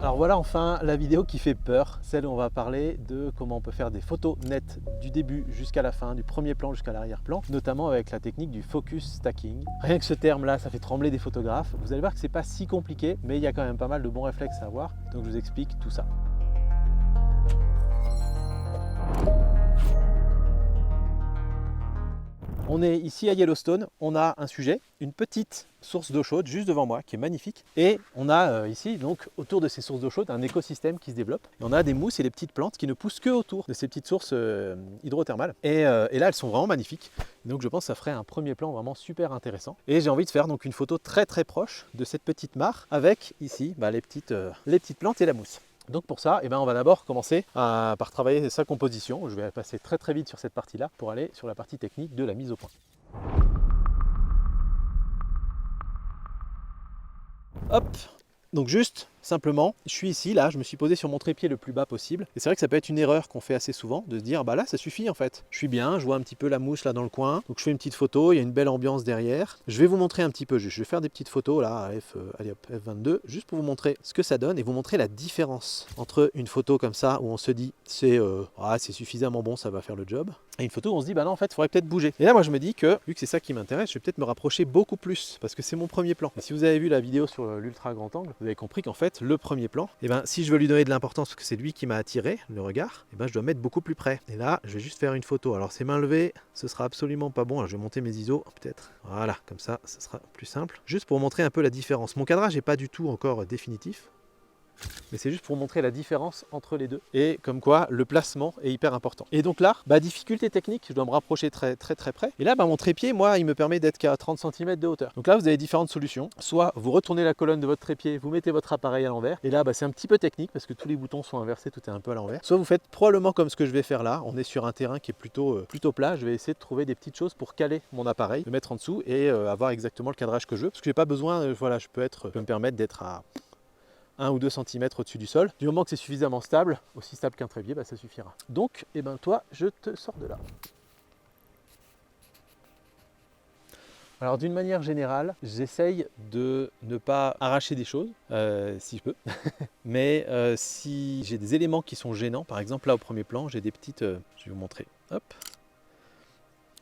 Alors voilà enfin la vidéo qui fait peur, celle où on va parler de comment on peut faire des photos nettes du début jusqu'à la fin, du premier plan jusqu'à l'arrière-plan, notamment avec la technique du focus stacking. Rien que ce terme-là, ça fait trembler des photographes. Vous allez voir que c'est pas si compliqué, mais il y a quand même pas mal de bons réflexes à avoir, donc je vous explique tout ça. On est ici à Yellowstone, on a un sujet, une petite source d'eau chaude juste devant moi qui est magnifique, et on a ici donc autour de ces sources d'eau chaude un écosystème qui se développe, et on a des mousses et des petites plantes qui ne poussent que autour de ces petites sources hydrothermales, et là elles sont vraiment magnifiques, donc je pense que ça ferait un premier plan vraiment super intéressant, et j'ai envie de faire donc une photo très proche de cette petite mare avec ici les petites plantes et la mousse. Donc pour ça, on va d'abord commencer par travailler sa composition. Je vais passer très vite sur cette partie-là pour aller sur la partie technique de la mise au point. Hop! Donc juste, simplement, je suis ici, là, je me suis posé sur mon trépied le plus bas possible. Et c'est vrai que ça peut être une erreur qu'on fait assez souvent, de se dire, bah là, ça suffit en fait. Je suis bien, je vois un petit peu la mousse là dans le coin. Donc je fais une petite photo, il y a une belle ambiance derrière. Je vais vous montrer un petit peu, je vais faire des petites photos là, à allez hop, F22, juste pour vous montrer ce que ça donne et vous montrer la différence entre une photo comme ça, où on se dit, c'est suffisamment bon, ça va faire le job. Et une photo où on se dit, bah non, en fait, il faudrait peut-être bouger. Et là, moi, je me dis que, vu que c'est ça qui m'intéresse, je vais peut-être me rapprocher beaucoup plus, parce que c'est mon premier plan. Et si vous avez vu la vidéo sur l'ultra grand angle, vous avez compris qu'en fait, le premier plan, si je veux lui donner de l'importance, parce que c'est lui qui m'a attiré, le regard, je dois mettre beaucoup plus près. Et là, je vais juste faire une photo. Alors, c'est main levée, ce sera absolument pas bon. Alors, je vais monter mes ISO, peut-être. Voilà, comme ça, ce sera plus simple. Juste pour montrer un peu la différence. Mon cadrage n'est pas du tout encore définitif, mais c'est juste pour montrer la différence entre les deux, et comme quoi le placement est hyper important. Et donc là, difficulté technique, je dois me rapprocher très près, et là mon trépied, moi, il me permet d'être qu'à 30 cm de hauteur. Donc là, vous avez différentes solutions. Soit vous retournez la colonne de votre trépied, vous mettez votre appareil à l'envers, et là c'est un petit peu technique parce que tous les boutons sont inversés, tout est un peu à l'envers. Soit vous faites probablement comme ce que je vais faire là, on est sur un terrain qui est plutôt plat, je vais essayer de trouver des petites choses pour caler mon appareil, le mettre en dessous et avoir exactement le cadrage que je veux, parce que j'ai pas besoin, voilà, je peux me permettre d'être à 1 ou 2 cm au-dessus du sol. Du moment que c'est suffisamment stable, aussi stable qu'un trépied, ça suffira. Donc, toi, je te sors de là. Alors d'une manière générale, j'essaye de ne pas arracher des choses, si je peux. Mais si j'ai des éléments qui sont gênants, par exemple là au premier plan, j'ai des petites... je vais vous montrer. Hop.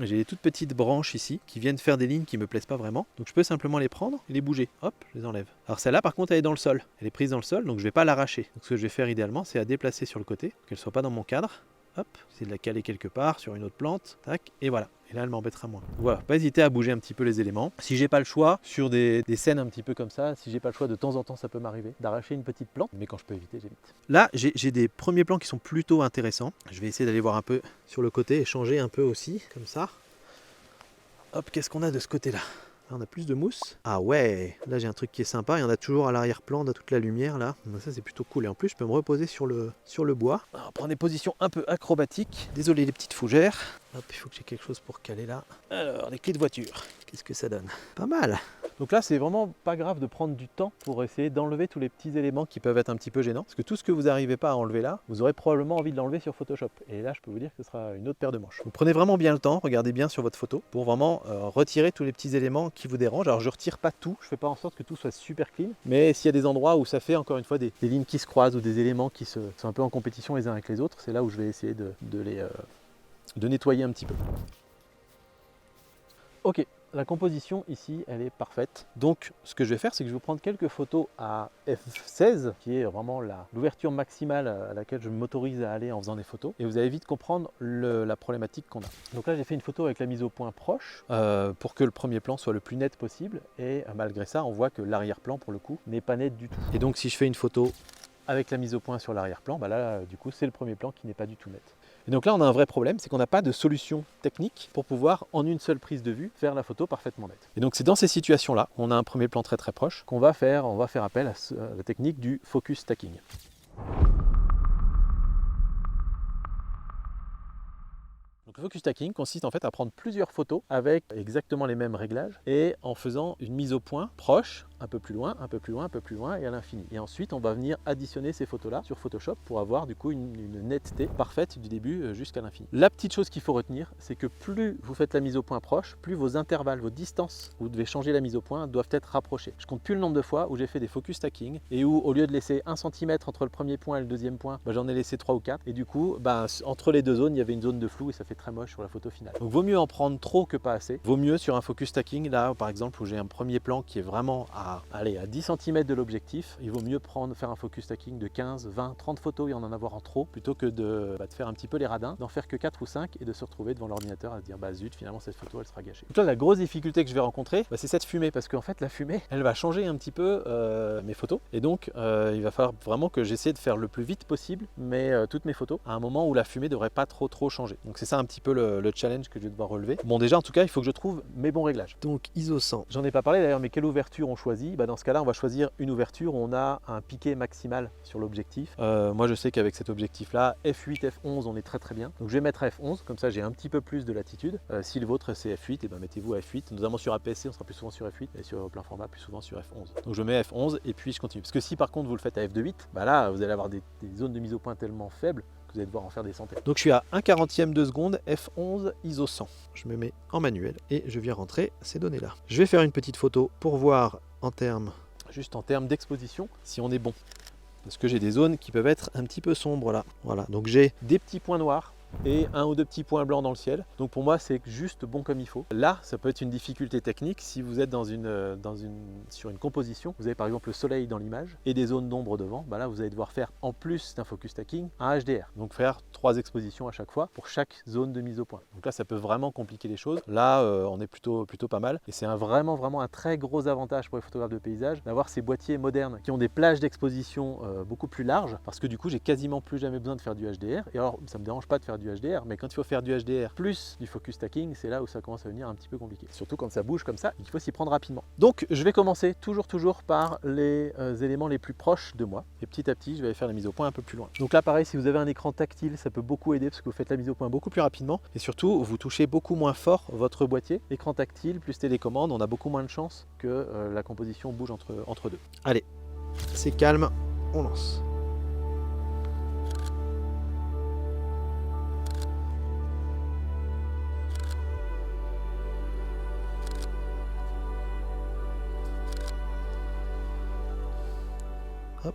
J'ai des toutes petites branches ici qui viennent faire des lignes qui ne me plaisent pas vraiment. Donc je peux simplement les prendre et les bouger. Hop, je les enlève. Alors celle-là par contre elle est dans le sol. Elle est prise dans le sol, donc je ne vais pas l'arracher. Donc ce que je vais faire idéalement, c'est la déplacer sur le côté, qu'elle ne soit pas dans mon cadre. Hop, essayer de la caler quelque part sur une autre plante. Tac, et voilà. Et là elle m'embêtera moins. Voilà, pas hésiter à bouger un petit peu les éléments. Si j'ai pas le choix, sur des scènes un petit peu comme ça, si j'ai pas le choix, de temps en temps ça peut m'arriver d'arracher une petite plante. Mais quand je peux éviter, j'évite. Là j'ai des premiers plans qui sont plutôt intéressants. Je vais essayer d'aller voir un peu sur le côté et changer un peu aussi, comme ça. Hop, qu'est-ce qu'on a de ce côté-là? Là, on a plus de mousse. Ah ouais, là j'ai un truc qui est sympa. Il y en a toujours à l'arrière-plan, on a toute la lumière là. Donc ça c'est plutôt cool. Et en plus je peux me reposer sur le bois. Alors, prendre des positions un peu acrobatiques. Désolé les petites fougères. Hop, il faut que j'ai quelque chose pour caler là. Alors, les clés de voiture. Qu'est-ce que ça donne? Pas mal. Donc là, c'est vraiment pas grave de prendre du temps pour essayer d'enlever tous les petits éléments qui peuvent être un petit peu gênants. Parce que tout ce que vous n'arrivez pas à enlever là, vous aurez probablement envie de l'enlever sur Photoshop. Et là, je peux vous dire que ce sera une autre paire de manches. Vous prenez vraiment bien le temps, regardez bien sur votre photo, pour vraiment retirer tous les petits éléments qui vous dérangent. Alors, je retire pas tout, je fais pas en sorte que tout soit super clean. Mais s'il y a des endroits où ça fait encore une fois des lignes qui se croisent ou des éléments qui sont un peu en compétition les uns avec les autres, c'est là où je vais essayer de nettoyer un petit peu. Ok, la composition ici, elle est parfaite. Donc, ce que je vais faire, c'est que je vais prendre quelques photos à f16, qui est vraiment l'ouverture maximale à laquelle je m'autorise à aller en faisant des photos. Et vous allez vite comprendre la problématique qu'on a. Donc là, j'ai fait une photo avec la mise au point proche, pour que le premier plan soit le plus net possible. Et malgré ça, on voit que l'arrière-plan, pour le coup, n'est pas net du tout. Et donc, si je fais une photo avec la mise au point sur l'arrière-plan, là, du coup, c'est le premier plan qui n'est pas du tout net. Et donc là, on a un vrai problème, c'est qu'on n'a pas de solution technique pour pouvoir, en une seule prise de vue, faire la photo parfaitement nette. Et donc c'est dans ces situations-là, on a un premier plan très proche, qu'on va faire appel à la technique du focus stacking. Donc le focus stacking consiste en fait à prendre plusieurs photos avec exactement les mêmes réglages et en faisant une mise au point proche un peu plus loin, un peu plus loin, un peu plus loin et à l'infini. Et ensuite, on va venir additionner ces photos-là sur Photoshop pour avoir du coup une netteté parfaite du début jusqu'à l'infini. La petite chose qu'il faut retenir, c'est que plus vous faites la mise au point proche, plus vos intervalles, vos distances où vous devez changer la mise au point doivent être rapprochés. Je compte plus le nombre de fois où j'ai fait des focus stacking et où au lieu de laisser 1 cm entre le premier point et le deuxième point, j'en ai laissé 3 ou 4 et du coup entre les deux zones il y avait une zone de flou et ça fait très moche sur la photo finale. Donc vaut mieux en prendre trop que pas assez. Vaut mieux sur un focus stacking, là par exemple où j'ai un premier plan qui est vraiment à 10 cm de l'objectif, il vaut mieux faire un focus stacking de 15, 20, 30 photos et en avoir en trop plutôt que de faire un petit peu les radins, d'en faire que 4 ou 5 et de se retrouver devant l'ordinateur à se dire bah zut, finalement cette photo elle sera gâchée. Donc là la grosse difficulté que je vais rencontrer, c'est cette fumée parce qu'en fait la fumée elle va changer un petit peu mes photos et donc il va falloir vraiment que j'essaie de faire le plus vite possible toutes mes photos à un moment où la fumée devrait pas trop changer. Donc c'est ça un petit peu le challenge que je vais devoir relever. Bon déjà en tout cas il faut que je trouve mes bons réglages. Donc ISO 100. J'en ai pas parlé d'ailleurs, mais quelle ouverture on choisit? Dans ce cas là on va choisir une ouverture où on a un piqué maximal sur l'objectif. Moi je sais qu'avec cet objectif là f8, f11 on est très bien. Donc je vais mettre f11, comme ça j'ai un petit peu plus de latitude. Si le vôtre c'est f8, et mettez-vous à f8. Notamment sur APS-C on sera plus souvent sur f8 et sur plein format plus souvent sur f11. Donc je mets f11 et puis je continue. Parce que si par contre vous le faites à f2.8, là vous allez avoir des zones de mise au point tellement faibles que vous allez devoir en faire des centaines. Donc je suis à 1/40e de seconde, f11 ISO 100. Je me mets en manuel et je viens rentrer ces données là. Je vais faire une petite photo pour voir en termes d'exposition si on est bon. Parce que j'ai des zones qui peuvent être un petit peu sombres là. Voilà, donc j'ai des petits points noirs et 1 ou 2 petits points blancs dans le ciel. Donc pour moi c'est juste bon comme il faut. Là ça peut être une difficulté technique si vous êtes sur une composition. Vous avez par exemple le soleil dans l'image et des zones d'ombre devant. Là vous allez devoir faire en plus d'un focus stacking un HDR. Donc faire 3 expositions à chaque fois pour chaque zone de mise au point. Donc là ça peut vraiment compliquer les choses. Là on est plutôt pas mal. Et c'est vraiment un très gros avantage pour les photographes de paysage d'avoir ces boîtiers modernes qui ont des plages d'exposition beaucoup plus larges. Parce que du coup j'ai quasiment plus jamais besoin de faire du HDR. Et alors ça me dérange pas de faire du HDR, mais quand il faut faire du HDR plus du focus stacking, c'est là où ça commence à devenir un petit peu compliqué. Surtout quand ça bouge comme ça, il faut s'y prendre rapidement. Donc je vais commencer toujours par les éléments les plus proches de moi, et petit à petit je vais aller faire la mise au point un peu plus loin. Donc là pareil, si vous avez un écran tactile, ça peut beaucoup aider parce que vous faites la mise au point beaucoup plus rapidement, et surtout vous touchez beaucoup moins fort votre boîtier. Écran tactile plus télécommande, on a beaucoup moins de chances que la composition bouge entre deux. Allez, c'est calme, on lance. Hop.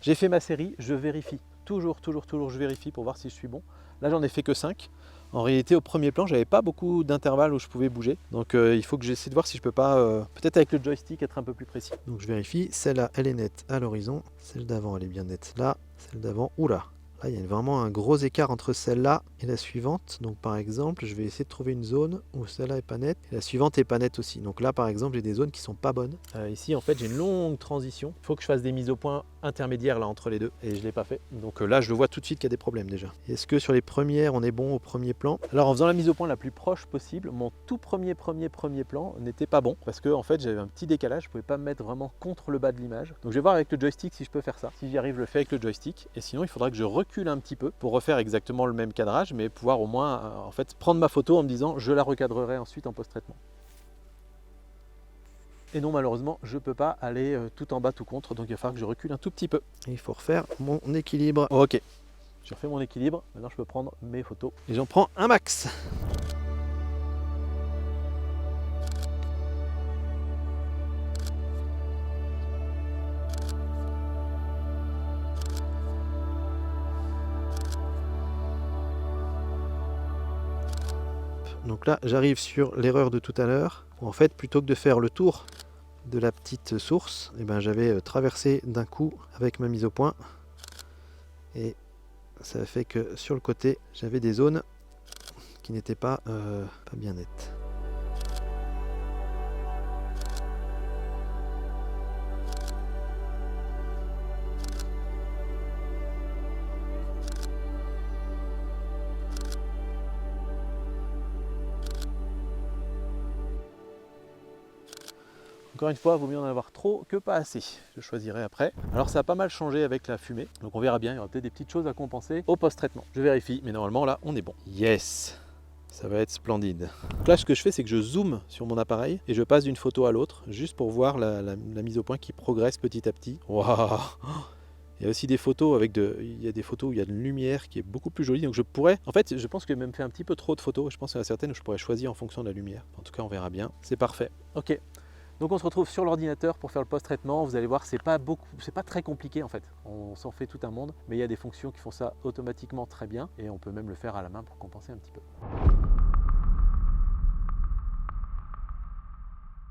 J'ai fait ma série, je vérifie. Toujours, je vérifie pour voir si je suis bon. Là, j'en ai fait que 5. En réalité, au premier plan, j'avais pas beaucoup d'intervalles où je pouvais bouger. Donc, il faut que j'essaie de voir si je peux pas, peut-être avec le joystick, être un peu plus précis. Donc, je vérifie. Celle-là, elle est nette à l'horizon. Celle d'avant, elle est bien nette là. Celle d'avant, oula. Là, il y a vraiment un gros écart entre celle-là et la suivante. Donc, par exemple, je vais essayer de trouver une zone où celle-là est pas nette et la suivante est pas nette aussi. Donc là, par exemple, j'ai des zones qui sont pas bonnes. Ici, en fait, j'ai une longue transition. Il faut que je fasse des mises au point intermédiaires là entre les deux et je l'ai pas fait. Donc là, je le vois tout de suite qu'il y a des problèmes déjà. Est-ce que sur les premières, on est bon au premier plan? Alors, en faisant la mise au point la plus proche possible, mon tout premier plan n'était pas bon parce que en fait, j'avais un petit décalage. Je pouvais pas me mettre vraiment contre le bas de l'image. Donc, je vais voir avec le joystick si je peux faire ça. Si j'y arrive, je le fais avec le joystick. Et sinon, il faudra que je recule un petit peu pour refaire exactement le même cadrage, mais pouvoir au moins en fait prendre ma photo en me disant je la recadrerai ensuite en post-traitement. Et non, malheureusement, je ne peux pas aller tout en bas, tout contre, donc il va falloir que je recule un tout petit peu. Et il faut refaire mon équilibre. Ok, j'ai refait mon équilibre, maintenant je peux prendre mes photos. Et j'en prends un max. Donc là, j'arrive sur l'erreur de tout à l'heure. En fait, plutôt que de faire le tour de la petite source, j'avais traversé d'un coup avec ma mise au point. Et ça fait que sur le côté, j'avais des zones qui n'étaient pas bien nettes. Encore une fois, il vaut mieux en avoir trop que pas assez. Je choisirai après. Alors ça a pas mal changé avec la fumée, donc on verra bien, il y aura peut-être des petites choses à compenser au post-traitement. Je vérifie, mais normalement là, on est bon. Yes! Ça va être splendide. Donc là, ce que je fais, c'est que je zoome sur mon appareil et je passe d'une photo à l'autre, juste pour voir la mise au point qui progresse petit à petit. Waouh! Il y a aussi des photos il y a des photos où il y a une lumière qui est beaucoup plus jolie. Donc je pourrais, en fait, je pense que j'ai même fait un petit peu trop de photos. Je pense qu'il y en a certaines où je pourrais choisir en fonction de la lumière. En tout cas, on verra bien. C'est parfait. Ok. Donc on se retrouve sur l'ordinateur pour faire le post-traitement. Vous allez voir, c'est pas très compliqué en fait. On s'en fait tout un monde, mais il y a des fonctions qui font ça automatiquement très bien et on peut même le faire à la main pour compenser un petit peu.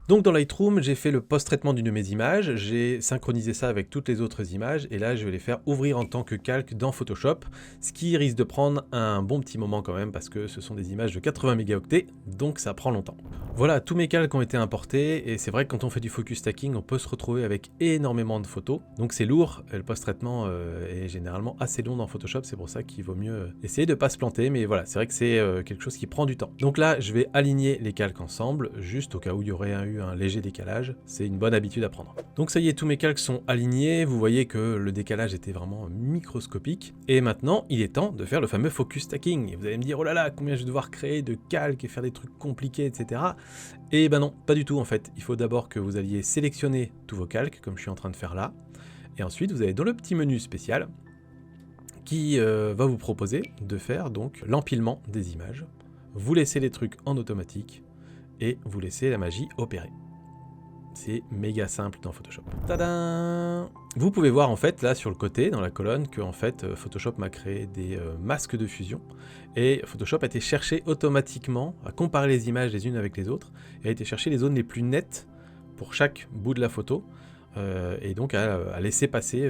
Donc dans Lightroom, j'ai fait le post-traitement d'une de mes images, j'ai synchronisé ça avec toutes les autres images et là je vais les faire ouvrir en tant que calque dans Photoshop, ce qui risque de prendre un bon petit moment quand même parce que ce sont des images de 80 mégaoctets, donc ça prend longtemps. Voilà, tous mes calques ont été importés et c'est vrai que quand on fait du focus stacking, on peut se retrouver avec énormément de photos, donc c'est lourd, le post-traitement est généralement assez long dans Photoshop, c'est pour ça qu'il vaut mieux essayer de ne pas se planter, mais voilà, c'est vrai que c'est quelque chose qui prend du temps. Donc là, je vais aligner les calques ensemble, juste au cas où il y aurait eu un léger décalage, c'est une bonne habitude à prendre. Donc ça y est, tous mes calques sont alignés, vous voyez que le décalage était vraiment microscopique, et maintenant il est temps de faire le fameux focus stacking. Et vous allez me dire, oh là là, combien je vais devoir créer de calques et faire des trucs compliqués, etc. Et ben non, pas du tout en fait. Il faut d'abord que vous alliez sélectionner tous vos calques, comme je suis en train de faire là, et ensuite vous allez dans le petit menu spécial qui va vous proposer de faire donc l'empilement des images. Vous laissez les trucs en automatique et vous laissez la magie opérer. C'est méga simple dans Photoshop. Tadam! Vous pouvez voir en fait là sur le côté, dans la colonne, que en fait Photoshop m'a créé des masques de fusion et Photoshop a été chercher automatiquement à comparer les images les unes avec les autres et a été chercher les zones les plus nettes pour chaque bout de la photo. Et donc à laisser passer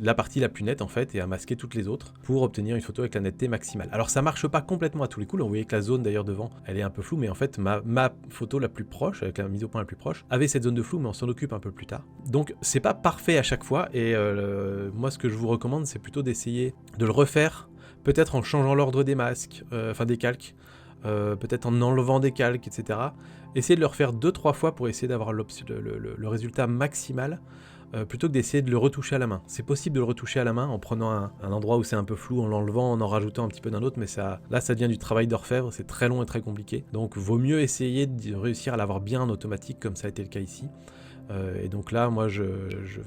la partie la plus nette en fait et à masquer toutes les autres pour obtenir une photo avec la netteté maximale. Alors ça marche pas complètement à tous les coups, là, vous voyez que la zone d'ailleurs devant elle est un peu floue, mais en fait ma photo la plus proche, avec la mise au point la plus proche, avait cette zone de flou, mais on s'en occupe un peu plus tard. Donc c'est pas parfait à chaque fois et moi ce que je vous recommande c'est plutôt d'essayer de le refaire, peut-être en changeant l'ordre des masques, enfin des calques, peut-être en enlevant des calques, etc. Essayez de le refaire 2-3 fois pour essayer d'avoir le résultat maximal, plutôt que d'essayer de le retoucher à la main. C'est possible de le retoucher à la main en prenant un endroit où c'est un peu flou, en l'enlevant, en rajoutant un petit peu d'un autre, mais là ça devient du travail d'orfèvre, c'est très long et très compliqué. Donc vaut mieux essayer de réussir à l'avoir bien en automatique, comme ça a été le cas ici. Et donc là, moi, je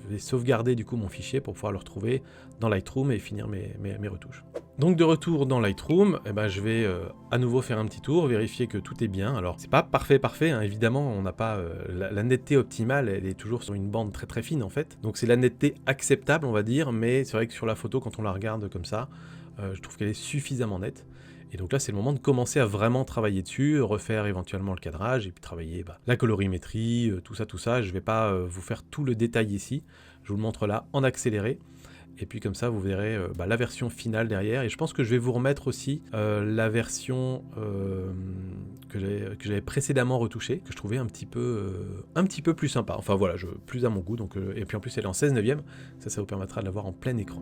vais sauvegarder du coup mon fichier pour pouvoir le retrouver dans Lightroom et finir mes retouches. Donc de retour dans Lightroom, je vais à nouveau faire un petit tour, vérifier que tout est bien. Alors c'est pas parfait, hein, évidemment, on n'a pas la netteté optimale, elle est toujours sur une bande très très fine en fait. Donc c'est la netteté acceptable, on va dire, mais c'est vrai que sur la photo, quand on la regarde comme ça, je trouve qu'elle est suffisamment nette. Et donc là, c'est le moment de commencer à vraiment travailler dessus, refaire éventuellement le cadrage, et puis travailler la colorimétrie, tout ça. Je ne vais pas vous faire tout le détail ici, je vous le montre là en accéléré. Et puis comme ça, vous verrez la version finale derrière. Et je pense que je vais vous remettre aussi la version que j'avais précédemment retouchée, que je trouvais un petit peu plus sympa. Enfin voilà, plus à mon goût. Donc, et puis en plus, elle est en 16/9. Ça vous permettra de la voir en plein écran.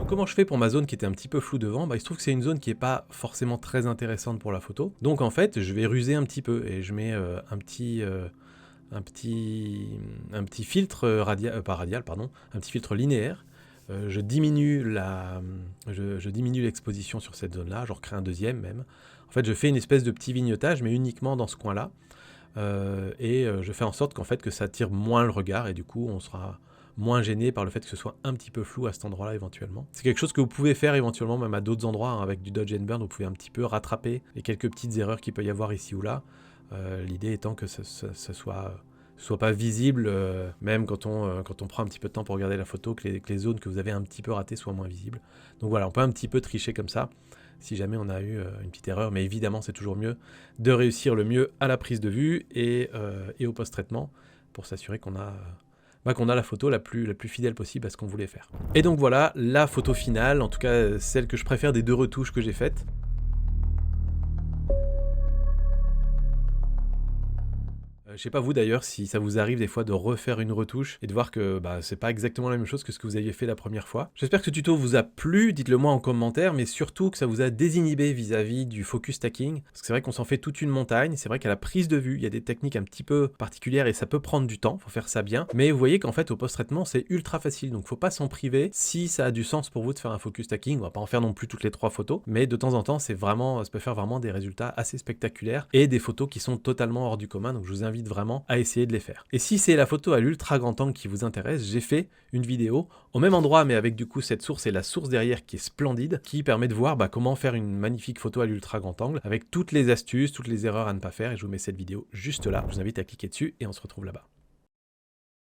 Comment je fais pour ma zone qui était un petit peu floue devant? Il se trouve que c'est une zone qui n'est pas forcément très intéressante pour la photo. Donc en fait, je vais ruser un petit peu et je mets un petit filtre un petit filtre linéaire. Je diminue l'exposition sur cette zone-là, j'en recrée un deuxième même. En fait, je fais une espèce de petit vignotage, mais uniquement dans ce coin-là. Je fais en sorte qu'en fait, que ça attire moins le regard et du coup, on sera moins gêné par le fait que ce soit un petit peu flou à cet endroit-là éventuellement. C'est quelque chose que vous pouvez faire éventuellement même à d'autres endroits, hein, avec du dodge and burn, vous pouvez un petit peu rattraper les quelques petites erreurs qu'il peut y avoir ici ou là. L'idée étant que ça soit pas visible, même quand on prend un petit peu de temps pour regarder la photo, que les zones que vous avez un petit peu ratées soient moins visibles. Donc voilà, on peut un petit peu tricher comme ça, si jamais on a eu une petite erreur, mais évidemment c'est toujours mieux de réussir le mieux à la prise de vue et au post-traitement, pour s'assurer qu'on a la photo la plus fidèle possible à ce qu'on voulait faire. Et donc voilà, la photo finale, en tout cas celle que je préfère des deux retouches que j'ai faites. Je sais pas vous d'ailleurs si ça vous arrive des fois de refaire une retouche et de voir que c'est pas exactement la même chose que ce que vous aviez fait la première fois. J'espère que ce tuto vous a plu, dites-le moi en commentaire, mais surtout que ça vous a désinhibé vis-à-vis du focus stacking, parce que c'est vrai qu'on s'en fait toute une montagne, c'est vrai qu'à la prise de vue, il y a des techniques un petit peu particulières et ça peut prendre du temps, faut faire ça bien, mais vous voyez qu'en fait au post-traitement c'est ultra facile, donc faut pas s'en priver. Si ça a du sens pour vous de faire un focus stacking, on va pas en faire non plus toutes les 3 photos, mais de temps en temps ça peut faire vraiment des résultats assez spectaculaires et des photos qui sont totalement hors du commun, donc je vous invite vraiment à essayer de les faire. Et si c'est la photo à l'ultra grand angle qui vous intéresse, j'ai fait une vidéo au même endroit mais avec du coup cette source et la source derrière qui est splendide, qui permet de voir comment faire une magnifique photo à l'ultra grand angle avec toutes les astuces, toutes les erreurs à ne pas faire, et je vous mets cette vidéo juste là. Je vous invite à cliquer dessus et on se retrouve là-bas.